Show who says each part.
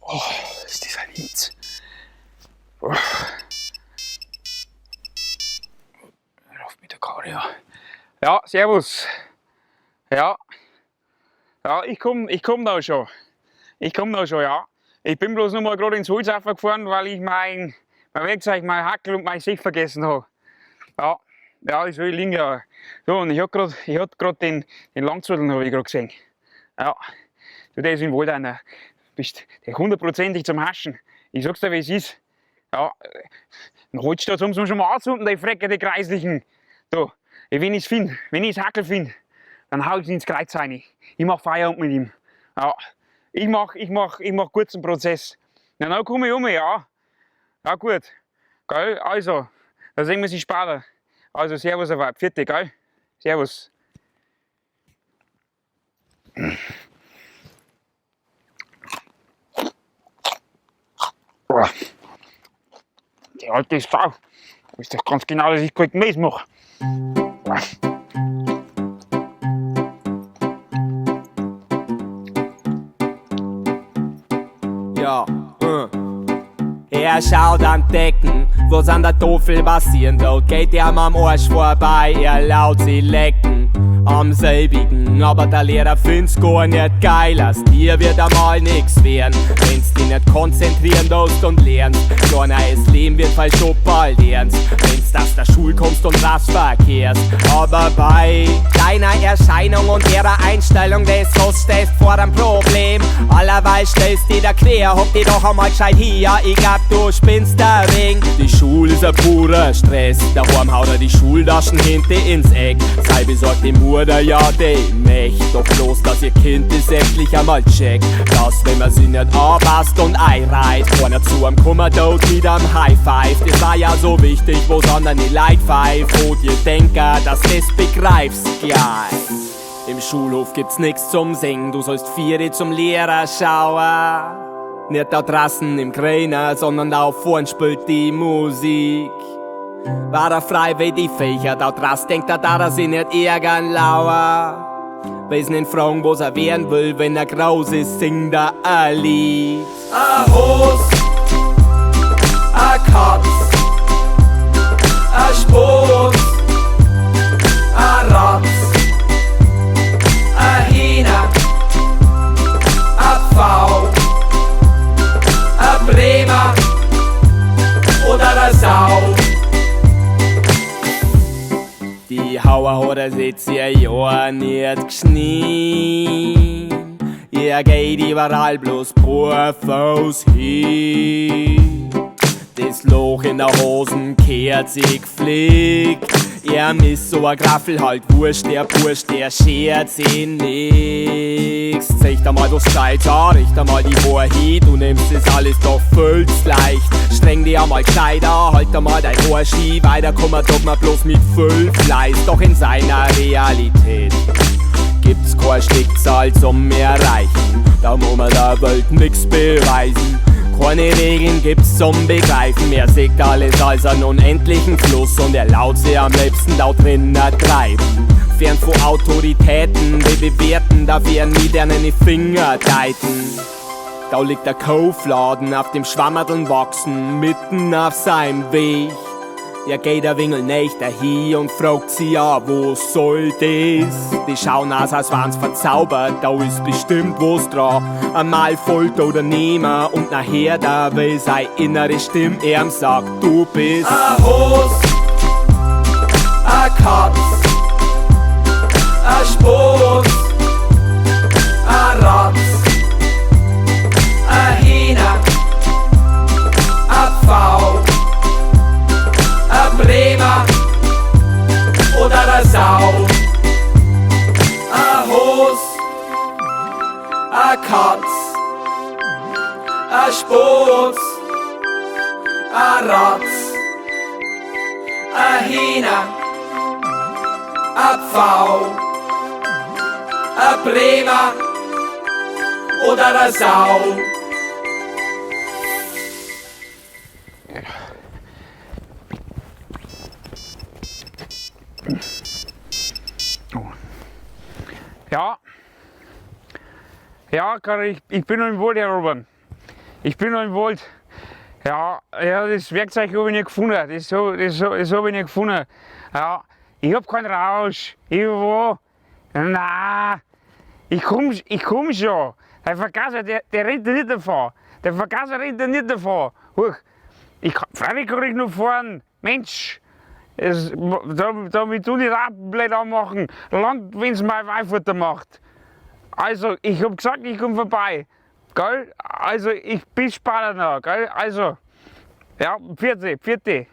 Speaker 1: Oh, ist das ein Hitz. Oh. Läuft mit der Karre, ja. Ja, servus. Ja. Ja, ich komm da schon. Ja. Ich bin bloß noch mal gerade ins Holz gefahren, weil ich mein Werkzeug, mein Hackel und mein Sicht vergessen habe. Ja. Ja, das will ich liegen, ja. So, und ich hab grad den Langzwirbeln habe ich gerade gesehen. Ja. Du, der ist im Wald einer. Bist der hundertprozentig zum Haschen. Ich sag's dir, wie es ist. Ja. Einen Holzstab haben sie schon mal anzünden, die Frecke, die Kreislichen. Da. Wenn ich's finde, wenn ich das Hackel finde, dann hau ich ihn ins Kreuz rein. Ich mach Feierabend mit ihm. Ja. Ich mach kurzen Prozess. Ja, dann komme ich um, ja. Ja, gut. Gell? Also, da sehen wir sich später. Also, servus, vierte, gell? Servus. Die alte Sau. Ist doch ganz genau, dass ich kein Gemüse mache.
Speaker 2: Ja, Er schaut an Decken, wo's an der Tafel passieren dort. Geht er am Arsch vorbei, er laut sie lecken am selbigen. Aber der Lehrer find's gar nicht geil, aus dir wird einmal nix werden, wenn's dich nicht konzentrieren darfst und lernst. Dein neues Leben wird falsch schon bald ernst, wenn's aus der Schule kommst und rasch verkehrst. Aber bei deiner Erscheinung und ihrer Einstellung des Hosts stehst vor einem Problem. Allerweil stellst dich da quer, hock dich doch einmal gescheit hier, ich glaub du spinnst dagegen. Die Schule ist ein purer Stress, daheim haut er die Schultaschen hinter ins Eck. Sei besorgt die Mutter, ja die Mächt, doch bloß, dass ihr Kind das endlich einmal checkt, dass wenn man sie nicht anpasst und einreiht, keiner zu einem Kummer dort mit einem High Five. Das war ja so wichtig, wo sondern die Light Five, wo dir denker, dass das begreifst gleich. Im Schulhof gibt's nix zum Singen, du sollst Viere zum Lehrer schauen. Nicht da draußen im Kräner, sondern da vorn spielt die Musik. War er frei wie die Viecher, da draußen denkt er, da sie nicht ärgern lauer. Weiß nicht fragen, was er werden will, wenn er groß ist, singt er ein Lied. A Hos, a Katz, a Spatz, a Ratz, a Hühner, a Pfau, a Bremer oder a Sau. Die Hauer hat er seit 10 Jahren nicht geschnien. Er geht überall bloß barfuß hin. Das Loch in der Hosen kehrt sich gepflegt. Er ist so ein Graffel halt wurscht, der Bursch, der schert sich nix. Zeig dir mal das Kleid an, richt einmal die Wahrheit, du nimmst das alles doch völlig leicht. Streng dich einmal gescheit an, halt einmal dein Arsch hin, weiter kommt man doch mal bloß mit viel Fleiß. Doch in seiner Realität gibt's kein Stückzahl zum Erreichen, da muss man der Welt nix beweisen. Keine Regeln gibt's zum Begreifen, er sieht alles als einen unendlichen Fluss und er laut sie am liebsten da drinnen treiben. Fern von Autoritäten, die bewerten, da werden nie deine Finger deiten. Da liegt der Kaufladen auf dem Schwammerteln wachsen, mitten auf seinem Weg. Er geht ein Wingel nicht dahin und fragt sie ja, wo soll das? Die schauen aus, als waren's verzaubert, da ist bestimmt was dran. Einmal folgt oder nehmen und nachher da will seine innere Stimme ihm sagt, du bist a Hos, a Katz, a Spatz, a Ratz, a Hühner, a Pfau, a Bremer oder a Sau. A Hos, a Katz, a Spatz, a Ratz, a Hühner, a Pfau, a Bremer oder a Sau.
Speaker 1: Ja, Karl, ich bin noch im Wald, Herr Robert. Ich bin noch im Wald. Ja, das Werkzeug habe ich nicht gefunden. Das habe ich nicht gefunden. Ja, ich habe keinen Rausch. Nein, ich komm schon. Der Vergaser, der rennt nicht davon. Der Vergaser rennt nicht davon. Huch, freilich kann ich noch fahren. Mensch, damit du nicht auch blöd anmachen. Langt, wenn es mein Weihfutter macht. Also, ich hab gesagt, ich komm vorbei. Gell? Also, ich bin später noch, gell? Also, ja, vierte.